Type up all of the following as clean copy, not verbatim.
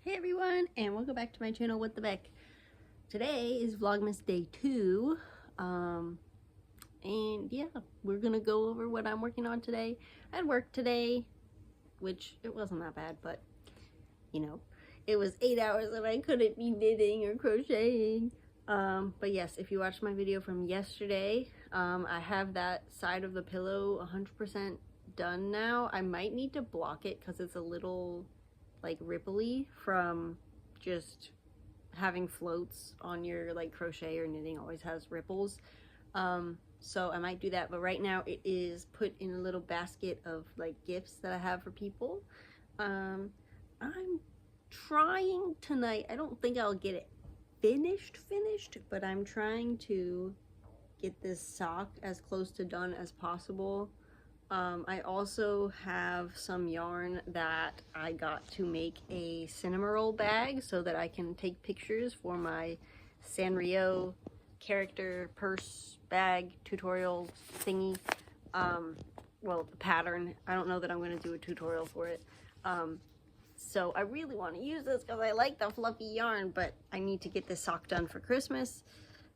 Hey everyone, and welcome back to my channel, What the Beck. Today is Vlogmas Day 2, and yeah, we're gonna go over what I'm working on today. I had work today, which it wasn't that bad, but you know, it was 8 hours and I couldn't be knitting or crocheting. But yes, if you watched my video from yesterday, I have that side of the pillow 100% done now. I might need to block it because it's a little like ripply from just having floats on your like crochet or knitting always has ripples. So I might do that, but right now it is put in a little basket of like gifts that I have for people. I'm trying tonight, I don't think I'll get it finished, but I'm trying to get this sock as close to done as possible. I also have some yarn that I got to make a Cinnamoroll bag so that I can take pictures for my Sanrio character purse bag tutorial thingy. Well, the pattern. I don't know that I'm going to do a tutorial for it. So I really want to use this because I like the fluffy yarn, but I need to get this sock done for Christmas.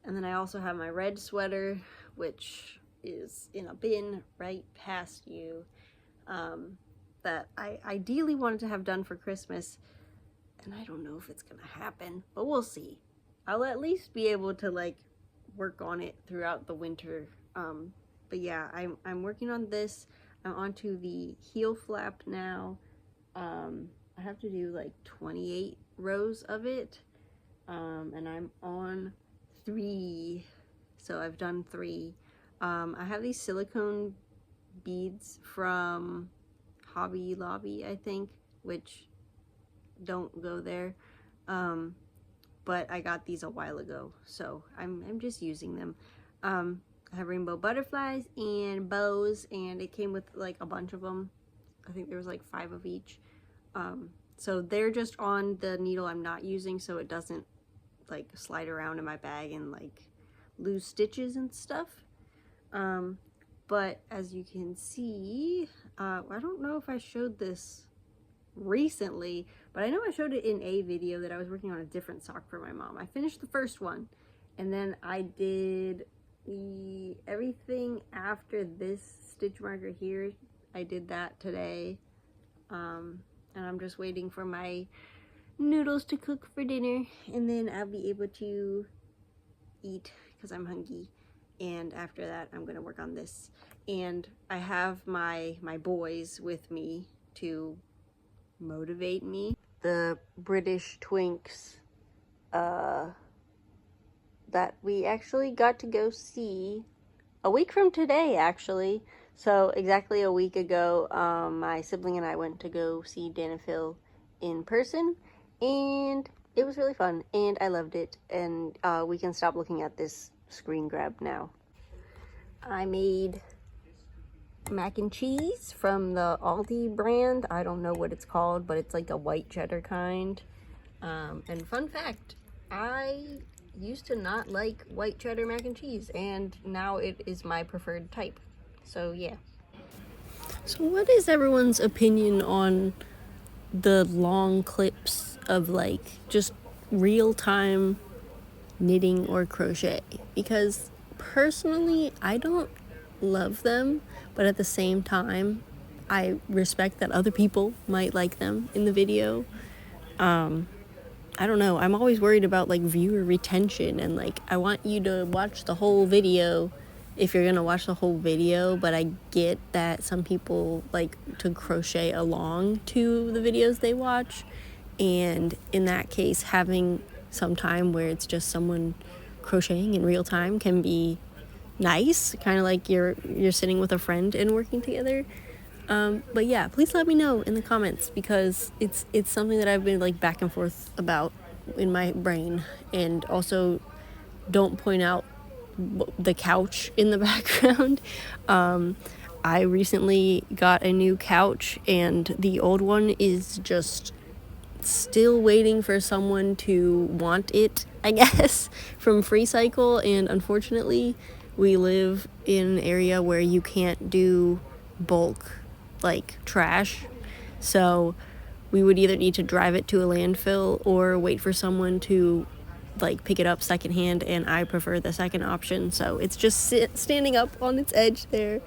And then I also have my red sweater, which is in a bin right past you, that I ideally wanted to have done for Christmas, and I don't know if it's gonna happen, but we'll see. I'll at least be able to like work on it throughout the winter. But yeah, I'm working on this. I'm onto the heel flap now. I have to do like 28 rows of it, and I'm on 3, so I've done 3. I have these silicone beads from Hobby Lobby, I think, which don't go there. But I got these a while ago, so I'm just using them. I have rainbow butterflies and bows, and it came with like a bunch of them. I think there was like 5 of each. So they're just on the needle I'm not using, so it doesn't like slide around in my bag and like lose stitches and stuff. But as you can see, I don't know if I showed this recently, but I know I showed it in a video that I was working on a different sock for my mom. I finished the first one, and then I did everything after this stitch marker here. I did that today, and I'm just waiting for my noodles to cook for dinner, and then I'll be able to eat because I'm hungry. And after that, I'm gonna work on this. And I have my boys with me to motivate me. The British Twinks that we actually got to go see a week from today, actually. So exactly a week ago, my sibling and I went to go see Dan and Phil in person, and it was really fun, and I loved it. And we can stop looking at this screen grab now. I made mac and cheese from the Aldi brand. I don't know what it's called, but it's like a white cheddar kind. And fun fact, I used to not like white cheddar mac and cheese, and now it is my preferred type. So yeah. So what is everyone's opinion on the long clips of like just real-time knitting or crochet? Because personally, I don't love them, but at the same time, I respect that other people might like them in the video. I don't know, I'm always worried about like viewer retention, and like I want you to watch the whole video if you're gonna watch the whole video, but I get that some people like to crochet along to the videos they watch, and in that case, having some time where it's just someone crocheting in real time can be nice, kind of like you're sitting with a friend and working together. But yeah, please let me know in the comments, because it's something that I've been like back and forth about in my brain. And also, don't point out the couch in the background. I recently got a new couch, and the old one is just still waiting for someone to want it, I guess, from Free Cycle. And unfortunately, we live in an area where you can't do bulk like trash, so we would either need to drive it to a landfill or wait for someone to like pick it up secondhand, and I prefer the second option. So it's just standing up on its edge there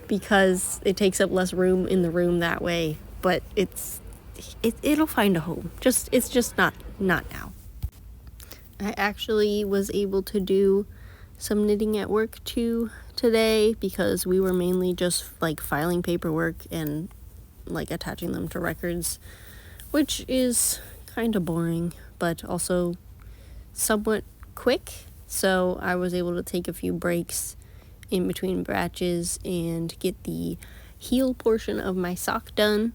because it takes up less room in the room that way, but it'll find a home. It's just not now. I actually was able to do some knitting at work too today because we were mainly just like filing paperwork and like attaching them to records, which is kind of boring but also somewhat quick. So I was able to take a few breaks in between batches and get the heel portion of my sock done.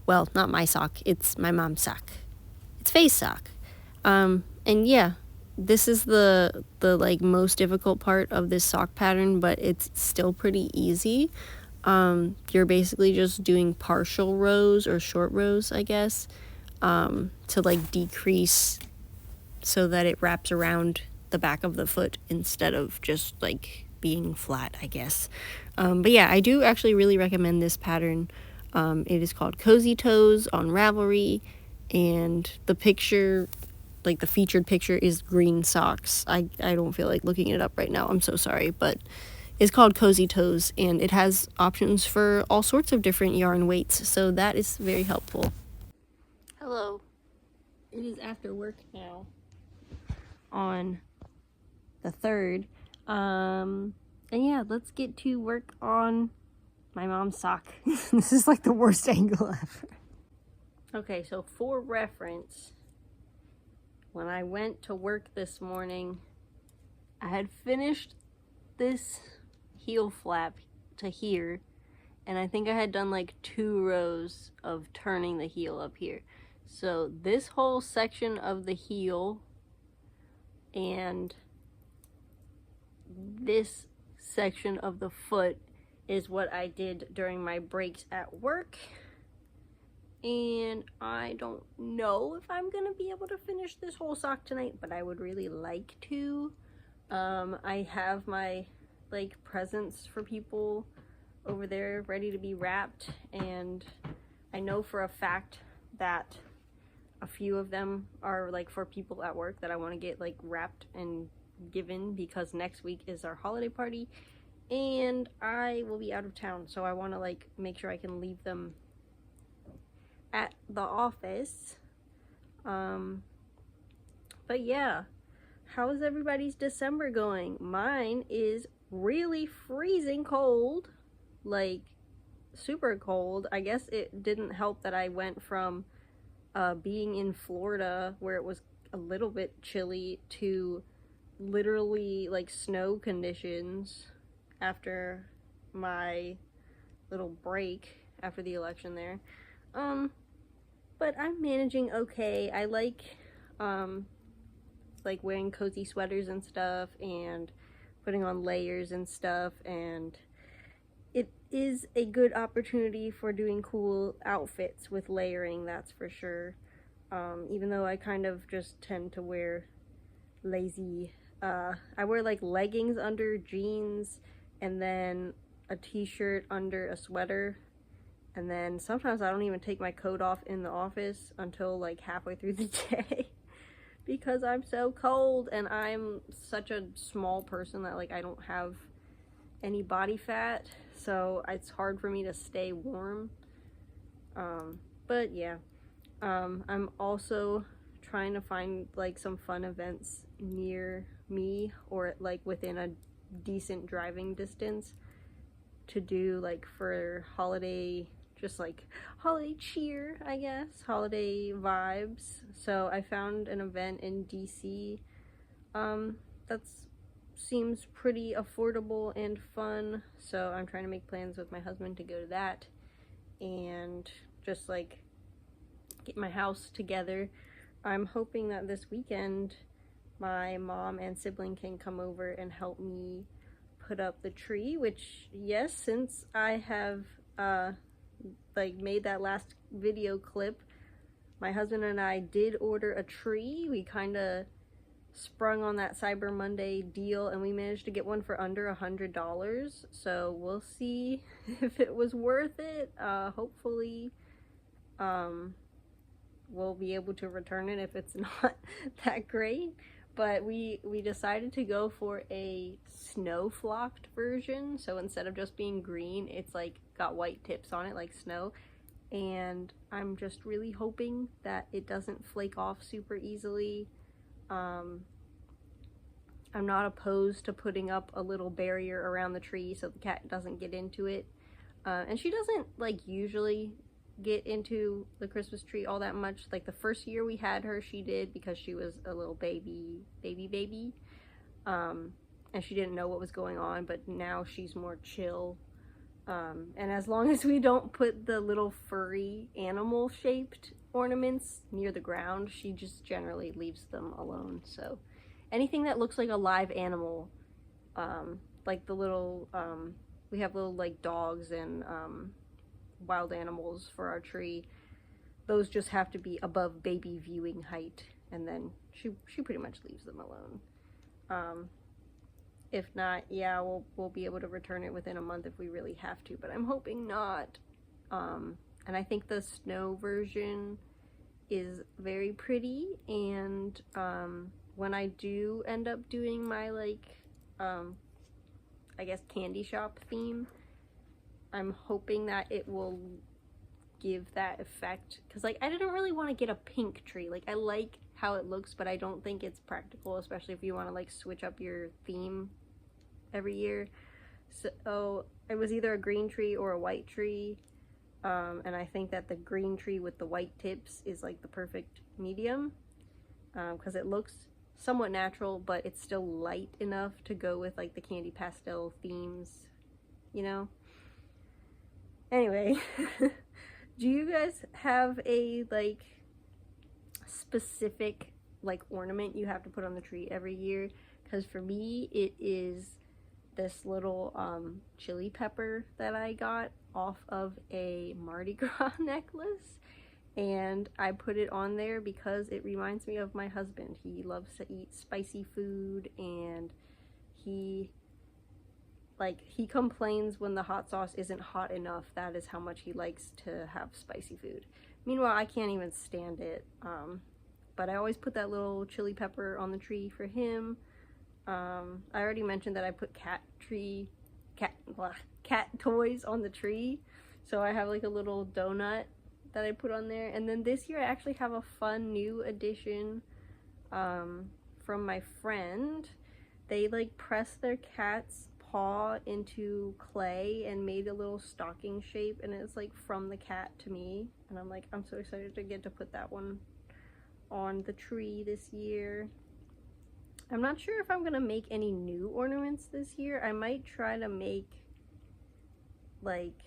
Well, not my sock, it's my mom's sock. It's Faye's sock. And yeah, this is the like most difficult part of this sock pattern, but it's still pretty easy. You're basically just doing partial rows or short rows, I guess, to like decrease so that it wraps around the back of the foot instead of just like being flat, I guess. But yeah, I do actually really recommend this pattern. It is called Cozy Toes on Ravelry, and the picture, like the featured picture, is green socks. I don't feel like looking it up right now, I'm so sorry, but it's called Cozy Toes, and it has options for all sorts of different yarn weights, so that is very helpful. Hello. It is after work now on the 3rd. And yeah, let's get to work on my mom's sock. This is like the worst angle ever. Okay, so for reference, when I went to work this morning, I had finished this heel flap to here, and I think I had done like 2 rows of turning the heel up here. So this whole section of the heel and this section of the foot is what I did during my breaks at work, and I don't know if I'm gonna be able to finish this whole sock tonight, but I would really like to. I have my like presents for people over there ready to be wrapped, and I know for a fact that a few of them are like for people at work that I want to get like wrapped and given, because next week is our holiday party and I will be out of town, so I want to like make sure I can leave them at the office. But yeah, how is everybody's December going? Mine is really freezing cold, like super cold. I guess it didn't help that I went from being in Florida where it was a little bit chilly to literally like snow conditions after my little break after the election there. But I'm managing okay. I like wearing cozy sweaters and stuff and putting on layers and stuff, and it is a good opportunity for doing cool outfits with layering, that's for sure. Even though I kind of just tend to wear lazy, I wear like leggings under jeans and then a t-shirt under a sweater, and then sometimes I don't even take my coat off in the office until like halfway through the day because I'm so cold, and I'm such a small person that like I don't have any body fat, so it's hard for me to stay warm. But yeah, I'm also trying to find like some fun events near me or like within a decent driving distance to do like for holiday, just like holiday cheer, I guess, holiday vibes. So I found an event in DC that seems pretty affordable and fun, so I'm trying to make plans with my husband to go to that and just like get my house together. I'm hoping that this weekend my mom and sibling can come over and help me put up the tree, which, yes, since I have like made that last video clip, my husband and I did order a tree. We kind of sprung on that Cyber Monday deal and we managed to get one for under $100, so we'll see if it was worth it. Hopefully we'll be able to return it if it's not that great. But we decided to go for a snow flocked version. So instead of just being green, it's like got white tips on it like snow. And I'm just really hoping that it doesn't flake off super easily. I'm not opposed to putting up a little barrier around the tree so the cat doesn't get into it. And she doesn't like usually get into the Christmas tree all that much. Like the first year we had her, she did, because she was a little baby. And she didn't know what was going on, but now she's more chill. And as long as we don't put the little furry animal shaped ornaments near the ground, she just generally leaves them alone. So anything that looks like a live animal, like the little, we have little like dogs and wild animals for our tree. Those just have to be above baby viewing height, and then she pretty much leaves them alone. If not, yeah, we'll be able to return it within a month if we really have to, but I'm hoping not. And I think the snow version is very pretty, and when I do end up doing my like I guess candy shop theme, I'm hoping that it will give that effect, because like I didn't really want to get a pink tree. Like I like how it looks, but I don't think it's practical, especially if you want to like switch up your theme every year. So it was either a green tree or a white tree, and I think that the green tree with the white tips is like the perfect medium, because it looks somewhat natural, but it's still light enough to go with like the candy pastel themes, you know? Anyway, do you guys have a like specific like ornament you have to put on the tree every year? Because for me, it is this little chili pepper that I got off of a Mardi Gras necklace, and I put it on there because it reminds me of my husband. He loves to eat spicy food, and he complains when the hot sauce isn't hot enough. That is how much he likes to have spicy food. Meanwhile, I can't even stand it. But I always put that little chili pepper on the tree for him. I already mentioned that I put cat toys on the tree. So I have like a little donut that I put on there. And then this year I actually have a fun new addition from my friend. They like pressed their cat's paw into clay and made a little stocking shape, and it's like from the cat to me, and I'm like, I'm so excited to get to put that one on the tree this year. I'm not sure if I'm gonna make any new ornaments this year. I might try to make like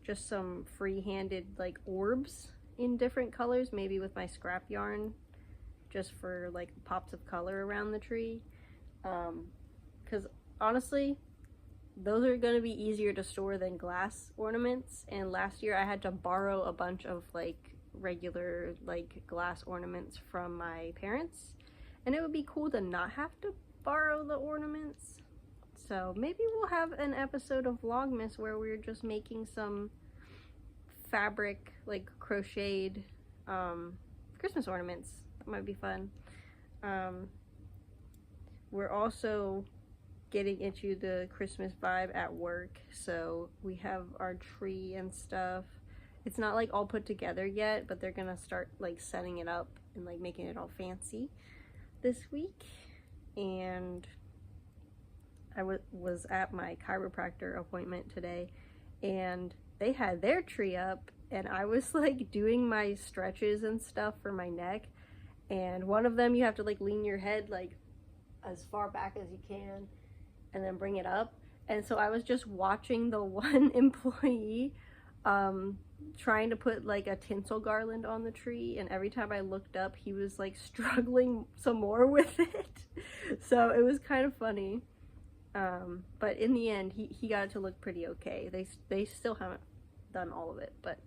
just some free-handed like orbs in different colors, maybe with my scrap yarn, just for like pops of color around the tree, because honestly those are going to be easier to store than glass ornaments, and last year I had to borrow a bunch of like regular like glass ornaments from my parents, and it would be cool to not have to borrow the ornaments. So maybe we'll have an episode of Vlogmas where we're just making some fabric like crocheted Christmas ornaments. That might be fun. We're also getting into the Christmas vibe at work, so we have our tree and stuff. It's not like all put together yet, but they're gonna start like setting it up and like making it all fancy this week. And I was at my chiropractor appointment today, and they had their tree up, and I was like doing my stretches and stuff for my neck, and one of them you have to like lean your head like as far back as you can and then bring it up. And so I was just watching the one employee trying to put like a tinsel garland on the tree, and every time I looked up he was like struggling some more with it. So it was kind of funny, but in the end he got it to look pretty okay. They still haven't done all of it, but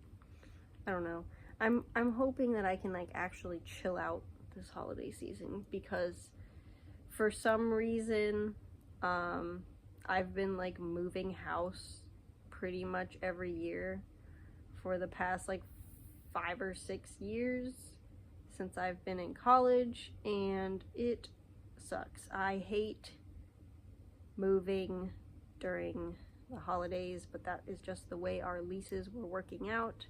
I don't know. I'm hoping that I can like actually chill out this holiday season, because for some reason I've been like moving house pretty much every year for the past like 5 or 6 years, since I've been in college, and it sucks. I hate moving during the holidays, but that is just the way our leases were working out.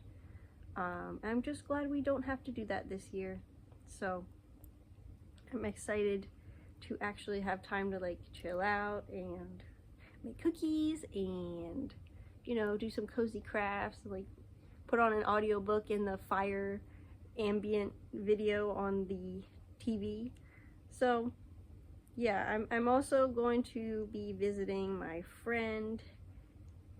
I'm just glad we don't have to do that this year. So I'm excited to actually have time to like chill out and make cookies and, you know, do some cozy crafts, like put on an audiobook in the fire ambient video on the TV. So yeah, I'm also going to be visiting my friend,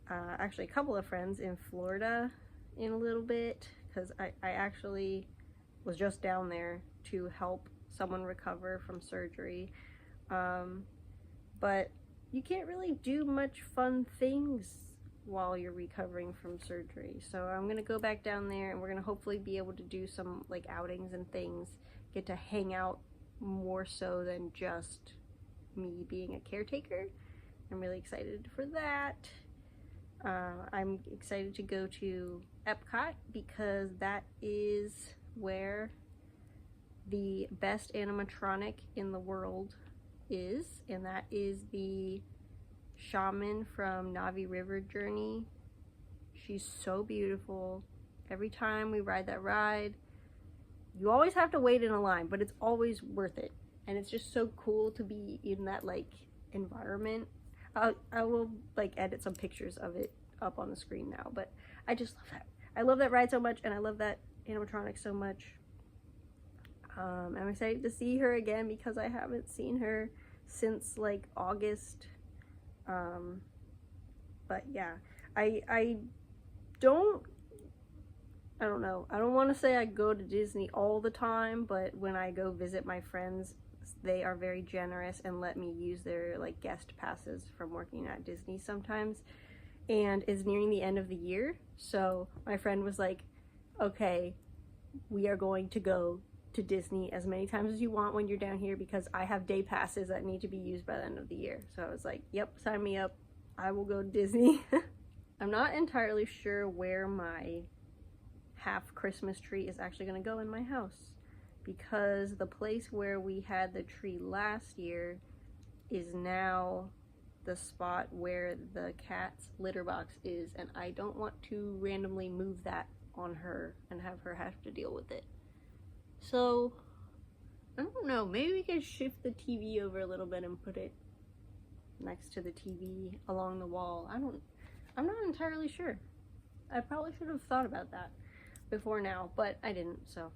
actually a couple of friends in Florida in a little bit, because I actually was just down there to help someone recover from surgery. But you can't really do much fun things while you're recovering from surgery. So I'm gonna go back down there, and we're gonna hopefully be able to do some like outings and things, get to hang out more so than just me being a caretaker. I'm really excited for that. I'm excited to go to Epcot because that is where the best animatronic in the world is, and that is the shaman from Navi River Journey. She's so beautiful. Every time we ride that ride, you always have to wait in a line, but it's always worth it. And it's just so cool to be in that like environment. I will like edit some pictures of it up on the screen now, but I just love that. I love that ride so much, and I love that animatronic so much. I'm excited to see her again because I haven't seen her since like August. But yeah, I don't know. I don't want to say I go to Disney all the time, but when I go visit my friends, they are very generous and let me use their like guest passes from working at Disney sometimes. And it's nearing the end of the year, so my friend was like, okay, we are going to go to Disney as many times as you want when you're down here because I have day passes that need to be used by the end of the year. So I was like, yep, sign me up. I will go to Disney. I'm not entirely sure where my half Christmas tree is actually going to go in my house, because the place where we had the tree last year is now the spot where the cat's litter box is, and I don't want to randomly move that on her and have her have to deal with it. So I don't know, maybe we could shift the TV over a little bit and put it next to the TV along the wall. I'm not entirely sure. I probably should have thought about that before now, but I didn't, so.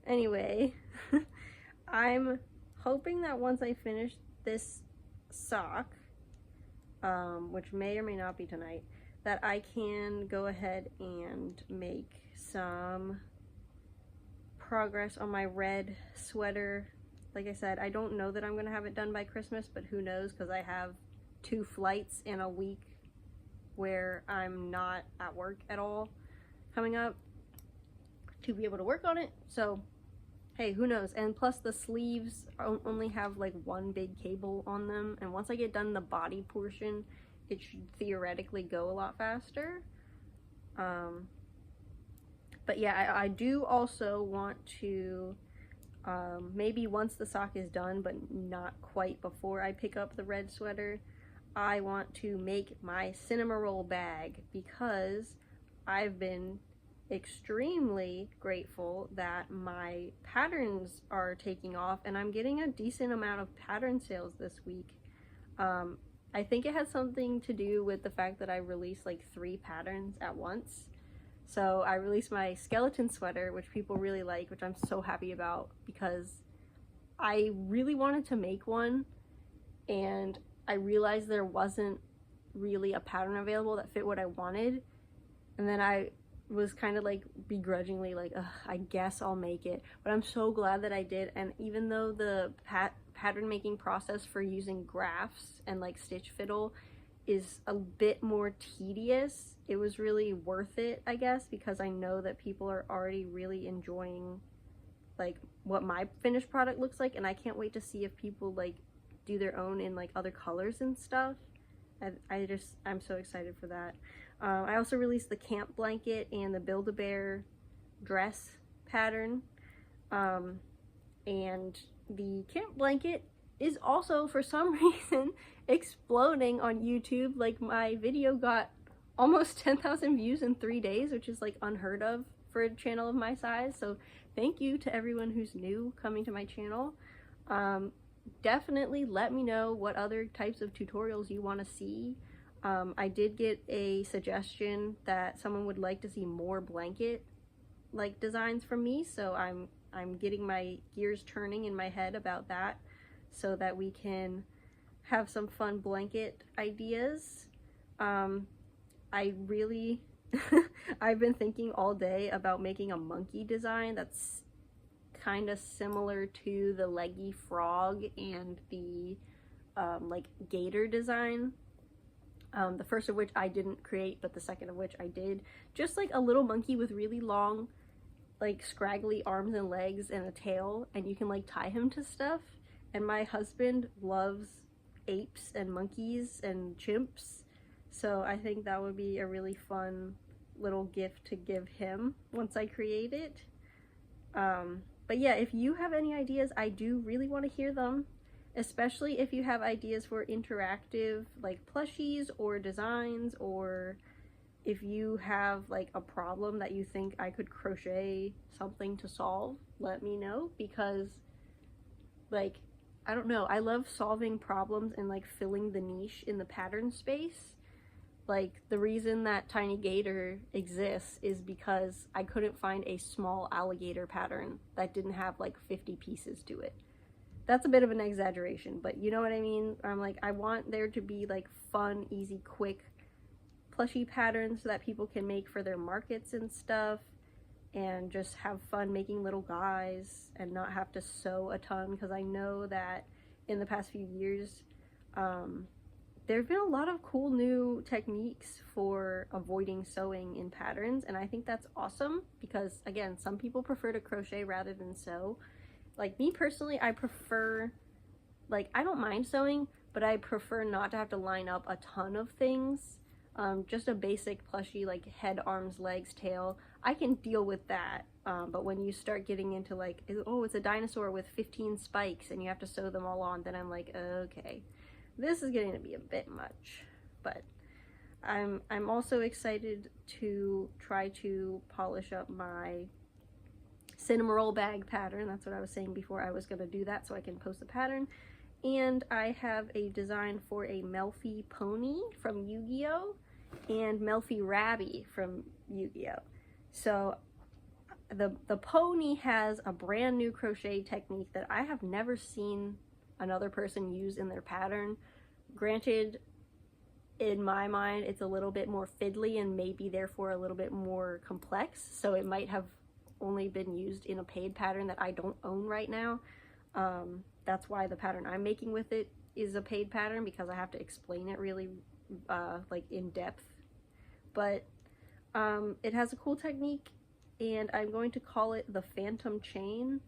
Anyway, I'm hoping that once I finish this sock, which may or may not be tonight, that I can go ahead and make some progress on my red sweater. Like I said, I don't know that I'm gonna have it done by Christmas, but who knows, because I have 2 flights in a week where I'm not at work at all coming up to be able to work on it. So hey, who knows? And plus the sleeves only have like 1 big cable on them, and once I get done the body portion, it should theoretically go a lot faster. But yeah, I do also want to, maybe once the sock is done, but not quite before I pick up the red sweater, I want to make my cinema roll bag, because I've been extremely grateful that my patterns are taking off, and I'm getting a decent amount of pattern sales this week. I think it has something to do with the fact that I released like 3 patterns at once. So I released my skeleton sweater, which people really like, which I'm so happy about, because I really wanted to make one and I realized there wasn't really a pattern available that fit what I wanted, and then I was kind of like begrudgingly like, I guess I'll make it. But I'm so glad that I did. And even though the pattern making process for using graphs and like stitch fiddle is a bit more tedious, it was really worth it, I guess, because I know that people are already really enjoying like what my finished product looks like, and I can't wait to see if people like do their own in like other colors and stuff. I'm so excited for that. I also released the camp blanket and the Build-A-Bear dress pattern. And the camp blanket is also, for some reason, exploding on YouTube. Like, my video got almost 10,000 views in 3 days, which is like unheard of for a channel of my size. So thank you to everyone who's new coming to my channel. Definitely let me know what other types of tutorials you want to see. I did get a suggestion that someone would like to see more blanket like designs from me, so I'm getting my gears turning in my head about that so that we can have some fun blanket ideas. I really I've been thinking all day about making a monkey design that's kind of similar to the leggy frog and the like gator design. The first of which I didn't create, but the second of which I did. Just like a little monkey with really long, like scraggly arms and legs and a tail, and you can like tie him to stuff. And my husband loves apes and monkeys and chimps, so I think that would be a really fun little gift to give him once I create it. But yeah, if you have any ideas, I do really want to hear them, especially if you have ideas for interactive like plushies or designs, or if you have like a problem that you think I could crochet something to solve, let me know, because like, I don't know, I love solving problems and like filling the niche in the pattern space. Like, the reason that Tiny Gator exists is because I couldn't find a small alligator pattern that didn't have like 50 pieces to it. That's a bit of an exaggeration, but you know what I mean? I'm like, I want there to be like fun, easy, quick plushie patterns so that people can make for their markets and stuff, and just have fun making little guys and not have to sew a ton, because I know that in the past few years there have been a lot of cool new techniques for avoiding sewing in patterns, and I think that's awesome because, again, some people prefer to crochet rather than sew. Like, me personally, I prefer, like, I don't mind sewing, but I prefer not to have to line up a ton of things. Just a basic plushie, like head, arms, legs, tail, I can deal with that. But when you start getting into like, oh, it's a dinosaur with 15 spikes and you have to sew them all on, then I'm like, okay, this is getting to be a bit much. But I'm also excited to try to polish up my cinnamon roll bag pattern. That's what I was saying before. I was gonna do that so I can post the pattern. And I have a design for a Melfi pony from Yu-Gi-Oh! And Melfi Rabby from Yu-Gi-Oh! So the pony has a brand new crochet technique that I have never seen another person use in their pattern. Granted, in my mind, it's a little bit more fiddly and maybe therefore a little bit more complex, so it might have only been used in a paid pattern that I don't own right now. That's why the pattern I'm making with it is a paid pattern, because I have to explain it really like in depth. But it has a cool technique, and I'm going to call it the Phantom Chain.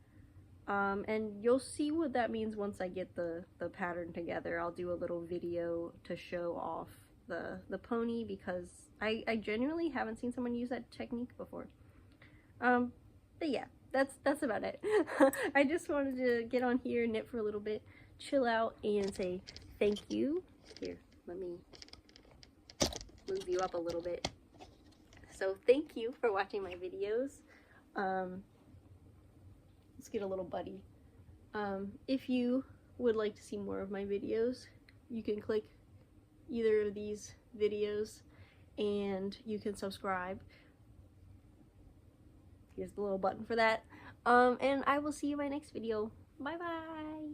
And you'll see what that means once I get the pattern together. I'll do a little video to show off the pony, because I genuinely haven't seen someone use that technique before. But yeah, that's about it. I just wanted to get on here, knit for a little bit, chill out, and say thank you. Here, let me move you up a little bit. So thank you for watching my videos. Let's get a little buddy. If you would like to see more of my videos, you can click either of these videos and you can subscribe. Here's the little button for that. And I will see you in my next video. Bye bye!